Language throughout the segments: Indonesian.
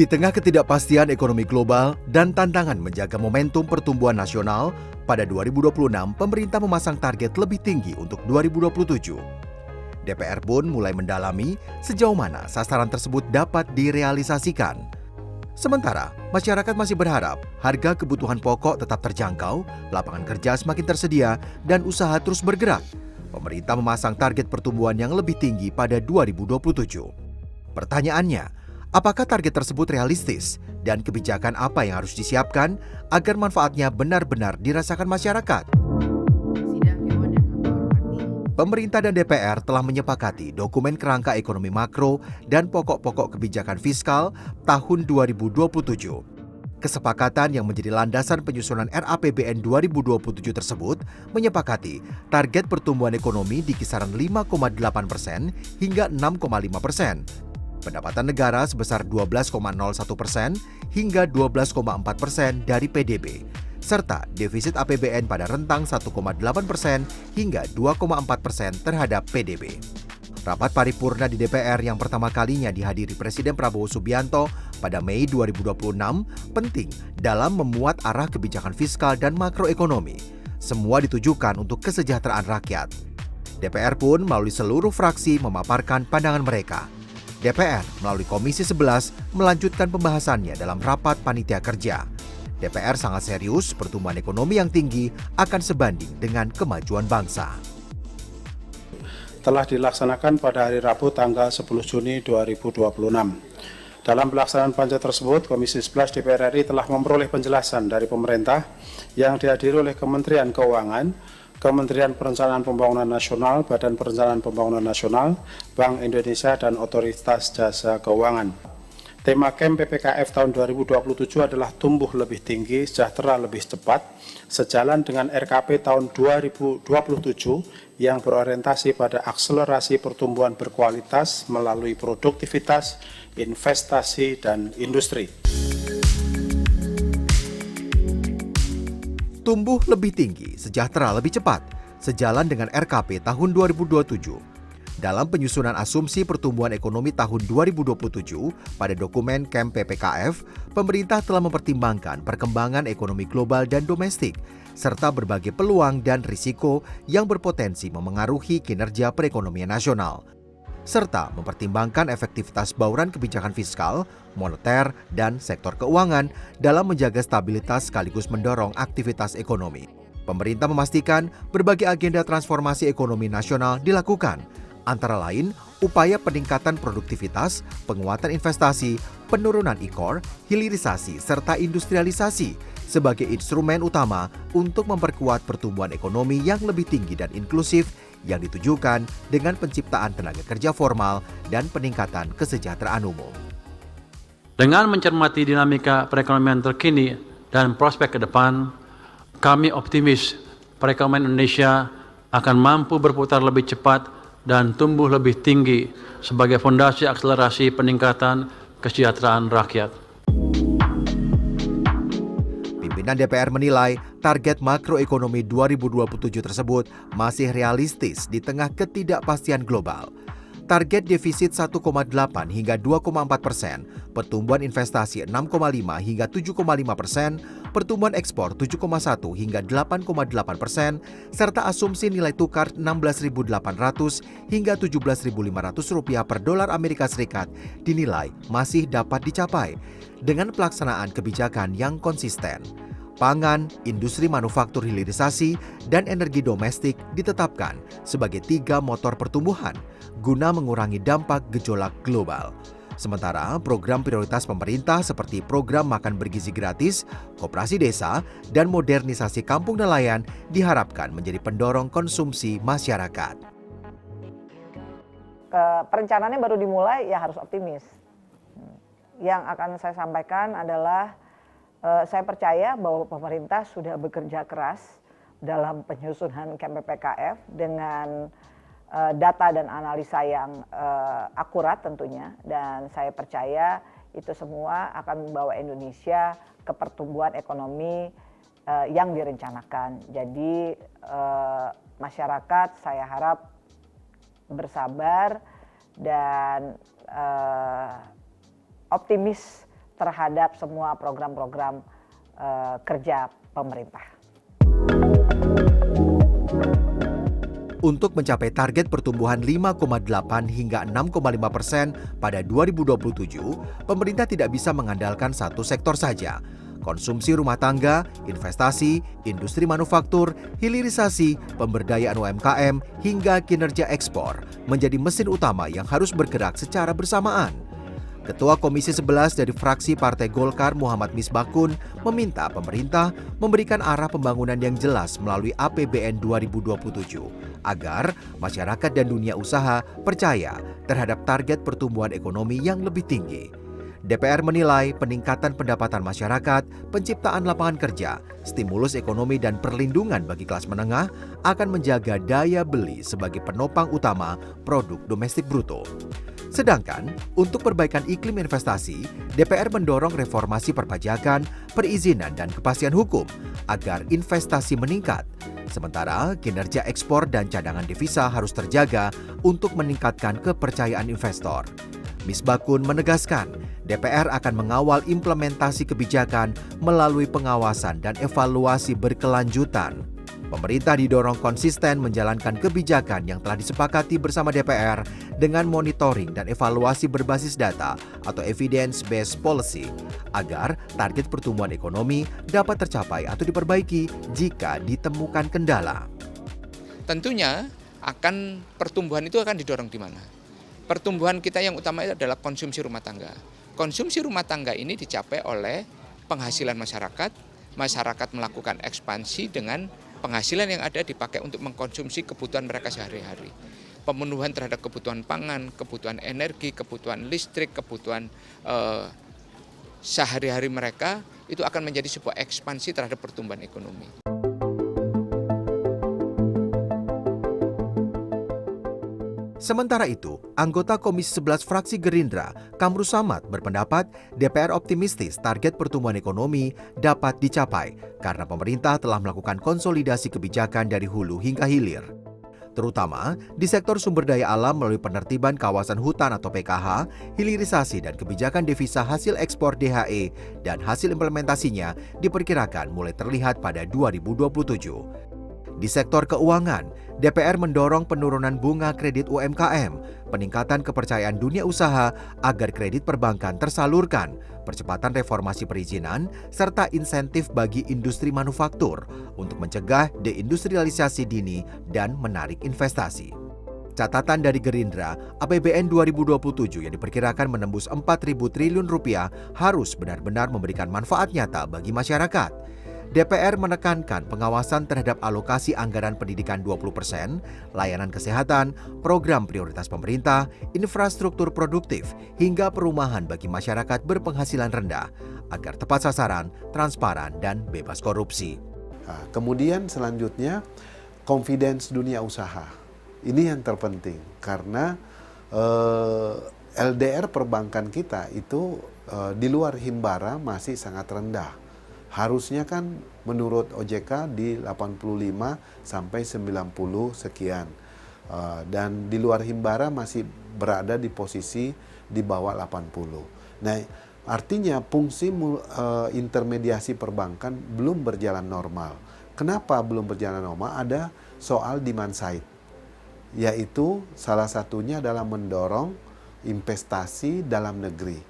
Di tengah ketidakpastian ekonomi global dan tantangan menjaga momentum pertumbuhan nasional, pada 2026 pemerintah memasang target lebih tinggi untuk 2027. DPR pun mulai mendalami sejauh mana sasaran tersebut dapat direalisasikan. Sementara, masyarakat masih berharap harga kebutuhan pokok tetap terjangkau, lapangan kerja semakin tersedia, dan usaha terus bergerak. Pemerintah memasang target pertumbuhan yang lebih tinggi pada 2027. Pertanyaannya, apakah target tersebut realistis dan kebijakan apa yang harus disiapkan agar manfaatnya benar-benar dirasakan masyarakat? Pemerintah dan DPR telah menyepakati dokumen kerangka ekonomi makro dan pokok-pokok kebijakan fiskal tahun 2027. Kesepakatan yang menjadi landasan penyusunan RAPBN 2027 tersebut menyepakati target pertumbuhan ekonomi di kisaran 5,8% hingga 6,5%. Pendapatan negara sebesar 12,01% hingga 12,4% dari PDB, serta defisit APBN pada rentang 1,8% hingga 2,4% terhadap PDB. Rapat paripurna di DPR yang pertama kalinya dihadiri Presiden Prabowo Subianto pada Mei 2026 penting dalam memuat arah kebijakan fiskal dan makroekonomi. Semua ditujukan untuk kesejahteraan rakyat. DPR pun melalui seluruh fraksi memaparkan pandangan mereka. DPR melalui Komisi 11 melanjutkan pembahasannya dalam rapat panitia kerja. DPR sangat serius pertumbuhan ekonomi yang tinggi akan sebanding dengan kemajuan bangsa. Telah dilaksanakan pada hari Rabu tanggal 10 Juni 2026. Dalam pelaksanaan panja tersebut, Komisi 11 DPR RI telah memperoleh penjelasan dari pemerintah yang dihadiri oleh Kementerian Keuangan, Kementerian Perencanaan Pembangunan Nasional, Badan Perencanaan Pembangunan Nasional, Bank Indonesia, dan Otoritas Jasa Keuangan. Tema KEM PPKF tahun 2027 adalah tumbuh lebih tinggi, sejahtera lebih cepat, sejalan dengan RKP tahun 2027 yang berorientasi pada akselerasi pertumbuhan berkualitas melalui produktivitas, investasi, dan industri. Tumbuh lebih tinggi, sejahtera lebih cepat, sejalan dengan RKP tahun 2027. Dalam penyusunan asumsi pertumbuhan ekonomi tahun 2027 pada dokumen KEM PPKF, pemerintah telah mempertimbangkan perkembangan ekonomi global dan domestik, serta berbagai peluang dan risiko yang berpotensi memengaruhi kinerja perekonomian nasional, serta mempertimbangkan efektivitas bauran kebijakan fiskal, moneter, dan sektor keuangan dalam menjaga stabilitas sekaligus mendorong aktivitas ekonomi. Pemerintah memastikan berbagai agenda transformasi ekonomi nasional dilakukan, antara lain upaya peningkatan produktivitas, penguatan investasi, penurunan e-core, hilirisasi, serta industrialisasi sebagai instrumen utama untuk memperkuat pertumbuhan ekonomi yang lebih tinggi dan inklusif yang ditujukan dengan penciptaan tenaga kerja formal dan peningkatan kesejahteraan umum. Dengan mencermati dinamika perekonomian terkini dan prospek ke depan, kami optimis perekonomian Indonesia akan mampu berputar lebih cepat dan tumbuh lebih tinggi sebagai fondasi akselerasi peningkatan kesejahteraan rakyat. Pimpinan DPR menilai target makroekonomi 2027 tersebut masih realistis di tengah ketidakpastian global. Target defisit 1,8 hingga 2,4%, pertumbuhan investasi 6,5 hingga 7,5%, pertumbuhan ekspor 7,1 hingga 8,8%, serta asumsi nilai tukar 16.800 hingga 17.500 rupiah per dolar Amerika Serikat dinilai masih dapat dicapai dengan pelaksanaan kebijakan yang konsisten. Pangan, industri manufaktur hilirisasi, dan energi domestik ditetapkan sebagai 3 motor pertumbuhan guna mengurangi dampak gejolak global. Sementara program prioritas pemerintah seperti program makan bergizi gratis, koperasi desa, dan modernisasi kampung nelayan diharapkan menjadi pendorong konsumsi masyarakat. Perencanaannya baru dimulai, ya harus optimis. Yang akan saya sampaikan adalah saya percaya bahwa pemerintah sudah bekerja keras dalam penyusunan KEM PPKF dengan data dan analisa yang akurat tentunya, dan saya percaya itu semua akan membawa Indonesia ke pertumbuhan ekonomi yang direncanakan. Jadi masyarakat saya harap bersabar dan optimis terhadap semua program-program kerja pemerintah. Untuk mencapai target pertumbuhan 5,8 hingga 6,5% pada 2027, pemerintah tidak bisa mengandalkan satu sektor saja. Konsumsi rumah tangga, investasi, industri manufaktur, hilirisasi, pemberdayaan UMKM, hingga kinerja ekspor menjadi mesin utama yang harus bergerak secara bersamaan. Ketua Komisi 11 dari fraksi Partai Golkar Muhammad Misbakun meminta pemerintah memberikan arah pembangunan yang jelas melalui APBN 2027 agar masyarakat dan dunia usaha percaya terhadap target pertumbuhan ekonomi yang lebih tinggi. DPR menilai peningkatan pendapatan masyarakat, penciptaan lapangan kerja, stimulus ekonomi dan perlindungan bagi kelas menengah akan menjaga daya beli sebagai penopang utama produk domestik bruto. Sedangkan, untuk perbaikan iklim investasi, DPR mendorong reformasi perpajakan, perizinan dan kepastian hukum agar investasi meningkat. Sementara, kinerja ekspor dan cadangan devisa harus terjaga untuk meningkatkan kepercayaan investor. Misbakun menegaskan, DPR akan mengawal implementasi kebijakan melalui pengawasan dan evaluasi berkelanjutan. Pemerintah didorong konsisten menjalankan kebijakan yang telah disepakati bersama DPR dengan monitoring dan evaluasi berbasis data atau evidence-based policy agar target pertumbuhan ekonomi dapat tercapai atau diperbaiki jika ditemukan kendala. Tentunya pertumbuhan itu akan didorong di mana? Pertumbuhan kita yang utama adalah konsumsi rumah tangga. Konsumsi rumah tangga ini dicapai oleh penghasilan masyarakat. Masyarakat melakukan ekspansi dengan penghasilan yang ada dipakai untuk mengkonsumsi kebutuhan mereka sehari-hari. Pemenuhan terhadap kebutuhan pangan, kebutuhan energi, kebutuhan listrik, kebutuhan sehari-hari mereka itu akan menjadi sebuah ekspansi terhadap pertumbuhan ekonomi. Sementara itu, anggota Komisi 11 fraksi Gerindra, Kamru Samad berpendapat DPR optimistis target pertumbuhan ekonomi dapat dicapai karena pemerintah telah melakukan konsolidasi kebijakan dari hulu hingga hilir. Terutama di sektor sumber daya alam melalui penertiban kawasan hutan atau PKH, hilirisasi dan kebijakan devisa hasil ekspor DHE dan hasil implementasinya diperkirakan mulai terlihat pada 2027. Di sektor keuangan, DPR mendorong penurunan bunga kredit UMKM, peningkatan kepercayaan dunia usaha agar kredit perbankan tersalurkan, percepatan reformasi perizinan, serta insentif bagi industri manufaktur untuk mencegah deindustrialisasi dini dan menarik investasi. Catatan dari Gerindra, APBN 2027 yang diperkirakan menembus 4.000 triliun rupiah harus benar-benar memberikan manfaat nyata bagi masyarakat. DPR menekankan pengawasan terhadap alokasi anggaran pendidikan 20%, layanan kesehatan, program prioritas pemerintah, infrastruktur produktif, hingga perumahan bagi masyarakat berpenghasilan rendah, agar tepat sasaran, transparan, dan bebas korupsi. Nah, kemudian selanjutnya, confidence dunia usaha. Ini yang terpenting, karena LDR perbankan kita itu di luar Himbara masih sangat rendah. Harusnya kan menurut OJK di 85 sampai 90 sekian. Dan di luar Himbara masih berada di posisi di bawah 80. Nah, artinya fungsi intermediasi perbankan belum berjalan normal. Kenapa belum berjalan normal? Ada soal demand side. Yaitu salah satunya adalah mendorong investasi dalam negeri.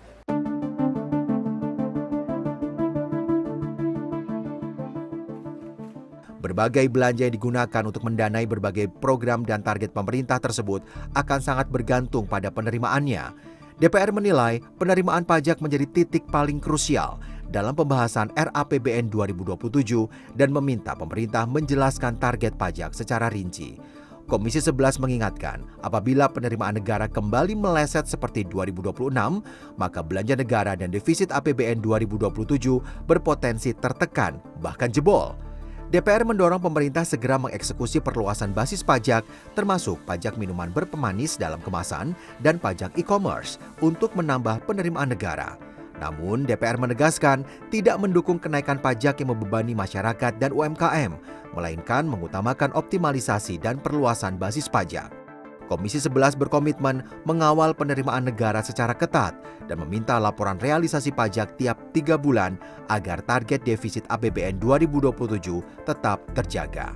Berbagai belanja yang digunakan untuk mendanai berbagai program dan target pemerintah tersebut akan sangat bergantung pada penerimaannya. DPR menilai penerimaan pajak menjadi titik paling krusial dalam pembahasan RAPBN 2027 dan meminta pemerintah menjelaskan target pajak secara rinci. Komisi 11 mengingatkan, apabila penerimaan negara kembali meleset seperti 2026, maka belanja negara dan defisit APBN 2027 berpotensi tertekan, bahkan jebol. DPR mendorong pemerintah segera mengeksekusi perluasan basis pajak, termasuk pajak minuman berpemanis dalam kemasan dan pajak e-commerce untuk menambah penerimaan negara. Namun, DPR menegaskan tidak mendukung kenaikan pajak yang membebani masyarakat dan UMKM, melainkan mengutamakan optimalisasi dan perluasan basis pajak. Komisi 11 berkomitmen mengawal penerimaan negara secara ketat dan meminta laporan realisasi pajak tiap 3 bulan agar target defisit APBN 2027 tetap terjaga.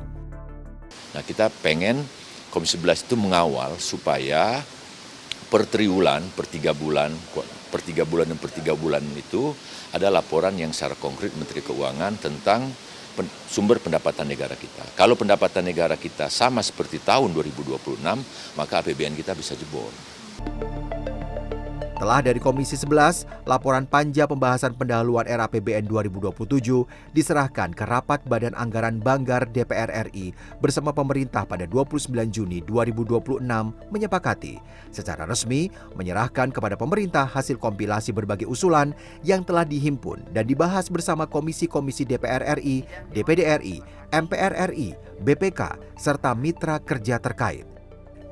Nah, kita pengen Komisi 11 itu mengawal supaya per triwulan, per 3 bulan dan per 3 bulan itu ada laporan yang secara konkret Menteri Keuangan tentang sumber pendapatan negara kita. Kalau pendapatan negara kita sama seperti tahun 2026, maka APBN kita bisa jebol. Telah dari Komisi 11, laporan panja pembahasan pendahuluan RAPBN 2027 diserahkan ke Rapat Badan Anggaran Banggar DPR RI bersama pemerintah pada 29 Juni 2026 menyepakati secara resmi menyerahkan kepada pemerintah hasil kompilasi berbagai usulan yang telah dihimpun dan dibahas bersama komisi-komisi DPR RI, DPD RI, MPR RI, BPK, serta mitra kerja terkait.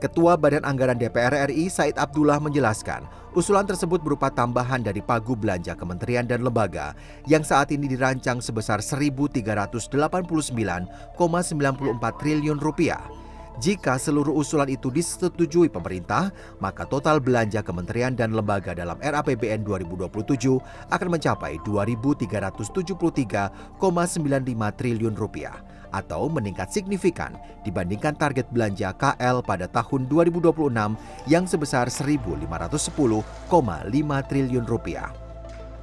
Ketua Badan Anggaran DPR RI Said Abdullah menjelaskan, usulan tersebut berupa tambahan dari pagu belanja kementerian dan lembaga yang saat ini dirancang sebesar Rp1.389,94 triliun. Jika seluruh usulan itu disetujui pemerintah, maka total belanja kementerian dan lembaga dalam RAPBN 2027 akan mencapai Rp2.373,95 triliun atau meningkat signifikan dibandingkan target belanja KL pada tahun 2026 yang sebesar Rp1.510,5 triliun.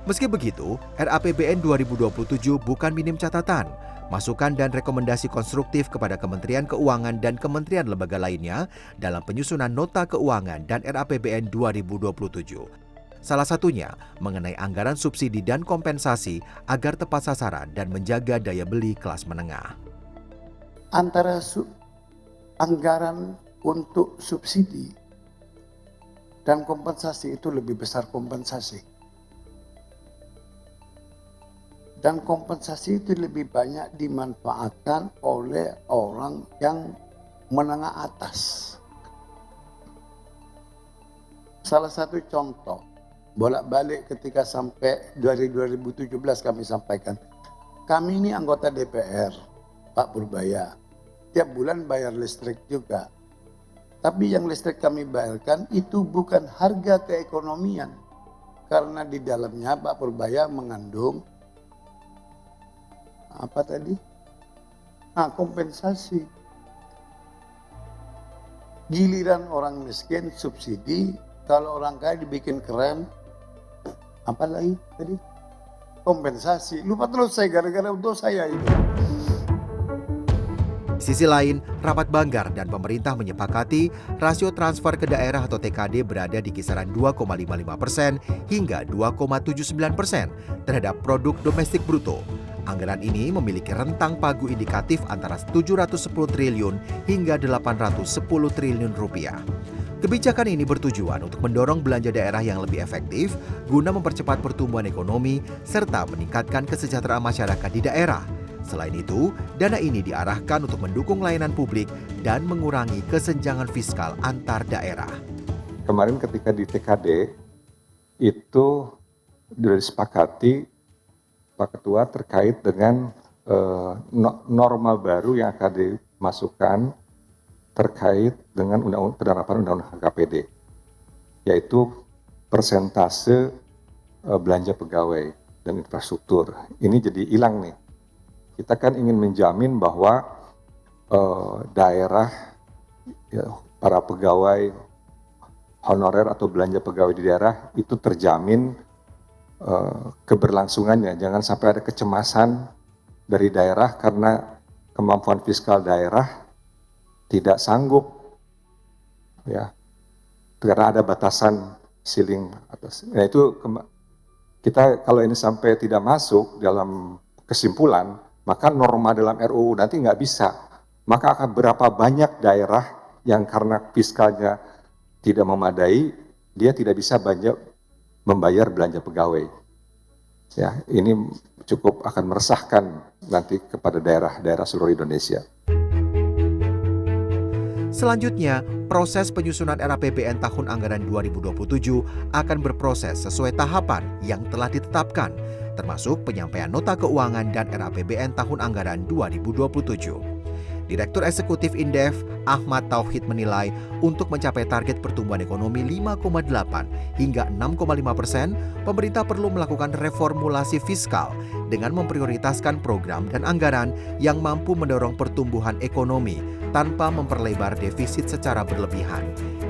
Meski begitu, RAPBN 2027 bukan minim catatan. Masukan dan rekomendasi konstruktif kepada Kementerian Keuangan dan kementerian lembaga lainnya dalam penyusunan nota keuangan dan RAPBN 2027. Salah satunya mengenai anggaran subsidi dan kompensasi agar tepat sasaran dan menjaga daya beli kelas menengah. Antara anggaran untuk subsidi dan kompensasi itu lebih besar kompensasi. Dan kompensasi itu lebih banyak dimanfaatkan oleh orang yang menengah atas. Salah satu contoh, bolak-balik ketika sampai dari 2017 kami sampaikan, kami ini anggota DPR, Pak Purbaya, tiap bulan bayar listrik juga. Tapi yang listrik kami bayarkan itu bukan harga keekonomian. Karena di dalamnya Pak Purbaya mengandung apa tadi? Kompensasi. Giliran orang miskin subsidi, kalau orang kaya dibikin keren, apa lagi tadi? Kompensasi. Lupa terus saya gara-gara untuk saya itu. Di sisi lain, Rapat Banggar dan pemerintah menyepakati rasio transfer ke daerah atau TKD berada di kisaran 2,55% hingga 2,79% terhadap produk domestik bruto. Anggaran ini memiliki rentang pagu indikatif antara 710 triliun hingga 810 triliun rupiah. Kebijakan ini bertujuan untuk mendorong belanja daerah yang lebih efektif guna mempercepat pertumbuhan ekonomi serta meningkatkan kesejahteraan masyarakat di daerah. Selain itu, dana ini diarahkan untuk mendukung layanan publik dan mengurangi kesenjangan fiskal antar daerah. Kemarin ketika di TKD itu sudah disepakati Pak Ketua terkait dengan norma baru yang akan dimasukkan terkait dengan penerapan Undang-Undang KPD, yaitu persentase belanja pegawai dan infrastruktur. Ini jadi hilang nih. Kita kan ingin menjamin bahwa daerah, ya, para pegawai honorer atau belanja pegawai di daerah itu terjamin keberlangsungannya. Jangan sampai ada kecemasan dari daerah karena kemampuan fiskal daerah tidak sanggup, ya, karena ada batasan ceiling atas. Nah itu kita kalau ini sampai tidak masuk dalam kesimpulan, maka norma dalam RUU nanti nggak bisa. Maka akan berapa banyak daerah yang karena fiskalnya tidak memadai, dia tidak bisa membayar belanja pegawai. Ya, ini cukup akan meresahkan nanti kepada daerah-daerah seluruh Indonesia. Selanjutnya, proses penyusunan RAPBN tahun anggaran 2027 akan berproses sesuai tahapan yang telah ditetapkan, termasuk penyampaian nota keuangan dan RAPBN tahun anggaran 2027. Direktur Eksekutif Indef, Ahmad Tauhid menilai untuk mencapai target pertumbuhan ekonomi 5,8 hingga 6,5%, pemerintah perlu melakukan reformulasi fiskal dengan memprioritaskan program dan anggaran yang mampu mendorong pertumbuhan ekonomi tanpa memperlebar defisit secara berlebihan.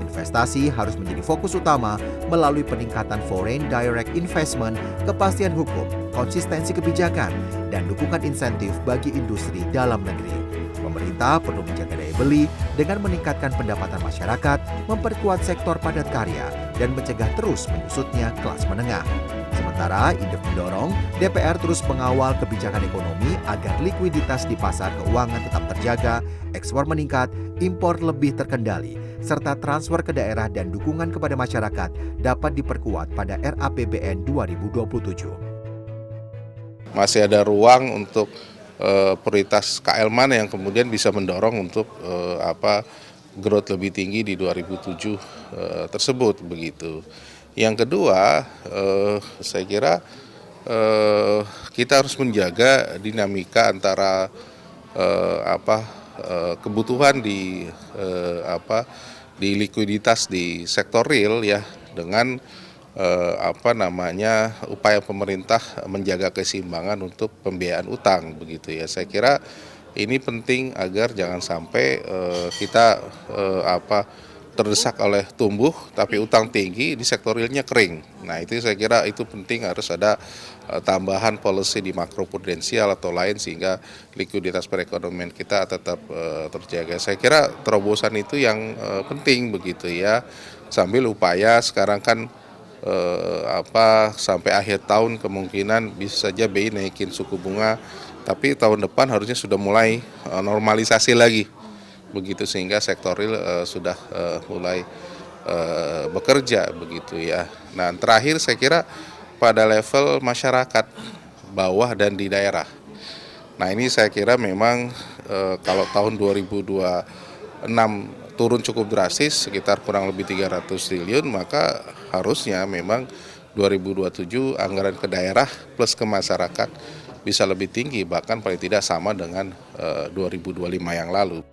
Investasi harus menjadi fokus utama melalui peningkatan foreign direct investment, kepastian hukum, konsistensi kebijakan, dan dukungan insentif bagi industri dalam negeri. Pemerintah perlu menjaga daya beli dengan meningkatkan pendapatan masyarakat, memperkuat sektor padat karya, dan mencegah terus menyusutnya kelas menengah. Sementara Indef mendorong DPR terus mengawal kebijakan ekonomi agar likuiditas di pasar keuangan tetap terjaga, ekspor meningkat, impor lebih terkendali, serta transfer ke daerah dan dukungan kepada masyarakat dapat diperkuat pada RAPBN 2027. Masih ada ruang untuk prioritas KL mana yang kemudian bisa mendorong untuk growth lebih tinggi di 2007 tersebut begitu. Yang kedua, saya kira kita harus menjaga dinamika antara kebutuhan di likuiditas di sektor real ya dengan upaya pemerintah menjaga keseimbangan untuk pembiayaan utang begitu ya. Saya kira ini penting agar jangan sampai kita terdesak oleh tumbuh tapi utang tinggi di sektor realnya kering. Nah itu saya kira itu penting, harus ada tambahan policy di makroprudensial atau lain sehingga likuiditas perekonomian kita tetap terjaga. Saya kira terobosan itu yang penting begitu ya. Sambil upaya sekarang kan sampai akhir tahun kemungkinan bisa saja BI naikin suku bunga, tapi tahun depan harusnya sudah mulai normalisasi lagi begitu sehingga sektor real sudah mulai bekerja begitu ya. Nah terakhir saya kira pada level masyarakat bawah dan di daerah. Nah ini saya kira memang kalau tahun 2026 turun cukup drastis sekitar kurang lebih 300 triliun, maka harusnya memang 2027 anggaran ke daerah plus ke masyarakat bisa lebih tinggi, bahkan paling tidak sama dengan 2025 yang lalu.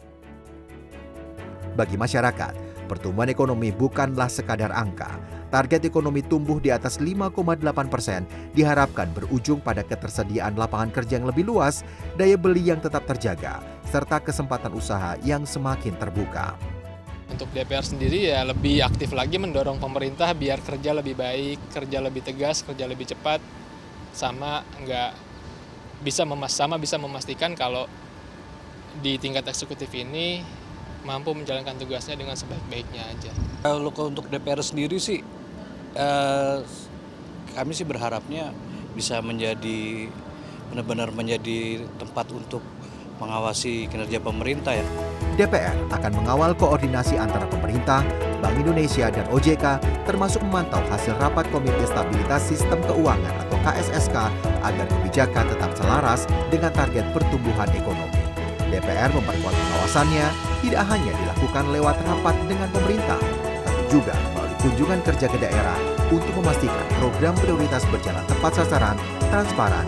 Bagi masyarakat, pertumbuhan ekonomi bukanlah sekadar angka. Target ekonomi tumbuh di atas 5,8% diharapkan berujung pada ketersediaan lapangan kerja yang lebih luas, daya beli yang tetap terjaga, serta kesempatan usaha yang semakin terbuka. Untuk DPR sendiri ya lebih aktif lagi mendorong pemerintah biar kerja lebih baik, kerja lebih tegas, kerja lebih cepat, sama bisa memastikan kalau di tingkat eksekutif ini mampu menjalankan tugasnya dengan sebaik-baiknya aja. Kalau untuk DPR sendiri sih, kami sih berharapnya bisa benar-benar menjadi tempat untuk mengawasi kinerja pemerintah ya. DPR akan mengawal koordinasi antara pemerintah, Bank Indonesia, dan OJK, termasuk memantau hasil rapat Komite Stabilitas Sistem Keuangan atau KSSK agar kebijakan tetap selaras dengan target pertumbuhan ekonomi. DPR memperkuat pengawasannya tidak hanya dilakukan lewat rapat dengan pemerintah, tapi juga melalui kunjungan kerja ke daerah untuk memastikan program prioritas berjalan tepat sasaran, transparan,